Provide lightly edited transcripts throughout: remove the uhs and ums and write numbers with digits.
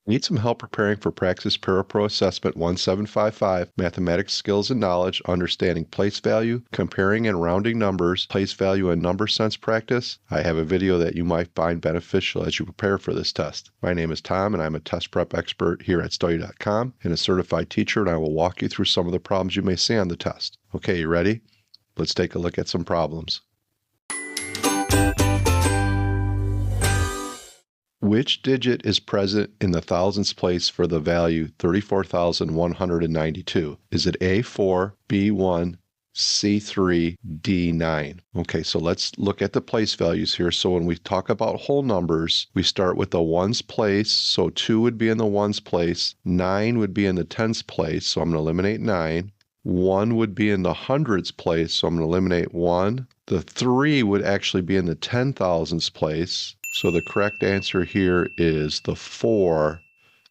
Need some help preparing for Praxis Parapro Assessment 1755, Mathematics Skills and Knowledge, Understanding Place Value, Comparing and Rounding Numbers, Place Value and Number Sense Practice? I have a video that you might find beneficial as you prepare for this test. My name is Tom, and I'm a test prep expert here at Study.com and a certified teacher, and I will walk you through some of the problems you may see on the test. Okay, you ready? Let's take a look at some problems. Which digit is present in the thousands place for the value 34,192? Is it A4, B1, C3, D9? Okay, so let's look at the place values here. So when we talk about whole numbers, we start with the ones place. So 2 would be in the ones place. 9 would be in the tens place. So I'm going to eliminate 9. 1 would be in the hundreds place. So I'm going to eliminate 1. The 3 would actually be in the 10,000s place. So the correct answer here is the 4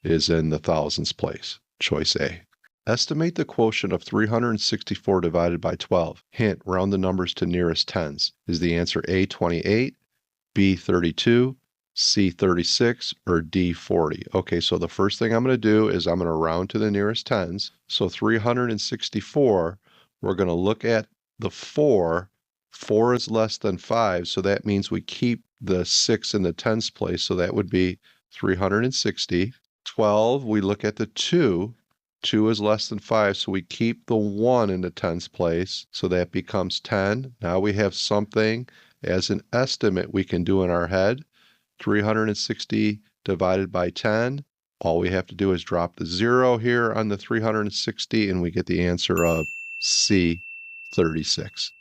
is in the thousands place, choice A. Estimate the quotient of 364 divided by 12. Hint, round the numbers to nearest tens. Is the answer A, 28, B, 32, C, 36, or D, 40? Okay, so the first thing I'm going to do is I'm going to round to the nearest tens. So 364, we're going to look at the 4. 4 is less than 5, so that means we keep the 6 in the tens place, so that would be 360. 12, we look at the 2. 2 is less than 5, so we keep the 1 in the tens place, so that becomes 10. Now we have something as an estimate we can do in our head. 360 divided by 10. All we have to do is drop the 0 here on the 360, and we get the answer of C, 36.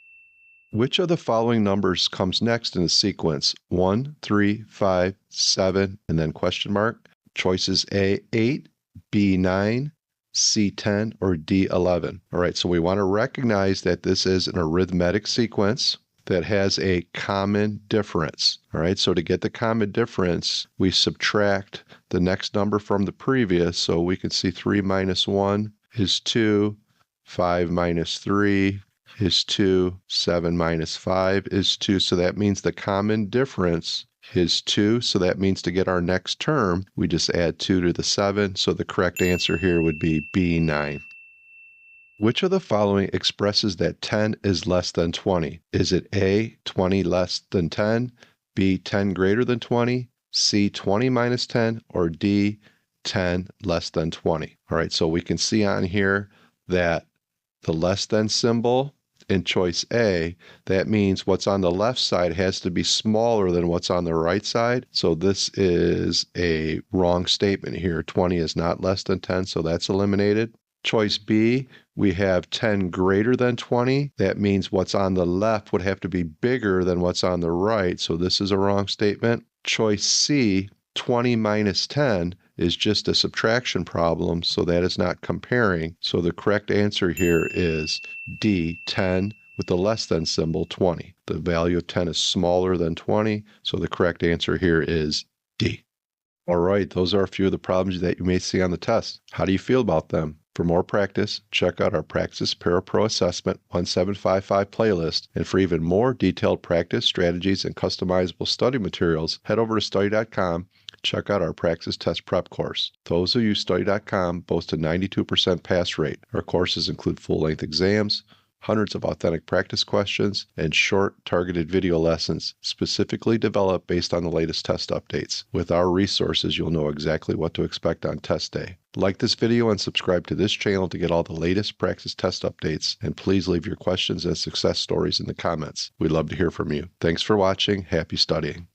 Which of the following numbers comes next in the sequence? 1, 3, 5, 7, and then question mark. Choices A, 8, B, 9, C, 10, or D, 11. All right, so we want to recognize that this is an arithmetic sequence that has a common difference. All right, so to get the common difference, we subtract the next number from the previous. So we can see 3 minus 1 is 2, 5 minus 3 is 2, 7 minus 5 is 2, so that means the common difference is 2, so that means to get our next term, we just add 2 to the 7, so the correct answer here would be B9. Which of the following expresses that 10 is less than 20? Is it A, 20 less than 10, B, 10 greater than 20, C, 20 minus 10, or D, 10 less than 20? All right, so we can see on here that the less than symbol in choice A, that means what's on the left side has to be smaller than what's on the right side. So this is a wrong statement here. 20 is not less than 10, so that's eliminated. Choice B, we have 10 greater than 20. That means what's on the left would have to be bigger than what's on the right, so this is a wrong statement. Choice C, 20 minus 10 is just a subtraction problem, so that is not comparing. So the correct answer here is D, 10, with the less than symbol, 20. The value of 10 is smaller than 20, so the correct answer here is D. All right, those are a few of the problems that you may see on the test. How do you feel about them? For more practice, check out our Praxis Parapro Assessment 1755 playlist, and for even more detailed practice, strategies, and customizable study materials, head over to Study.com. Check out our Praxis Test Prep course. Those who use Study.com boast a 92% pass rate. Our courses include full-length exams, hundreds of authentic practice questions, and short, targeted video lessons specifically developed based on the latest test updates. With our resources, you'll know exactly what to expect on test day. Like this video and subscribe to this channel to get all the latest Praxis test updates, and please leave your questions and success stories in the comments. We'd love to hear from you. Thanks for watching. Happy studying.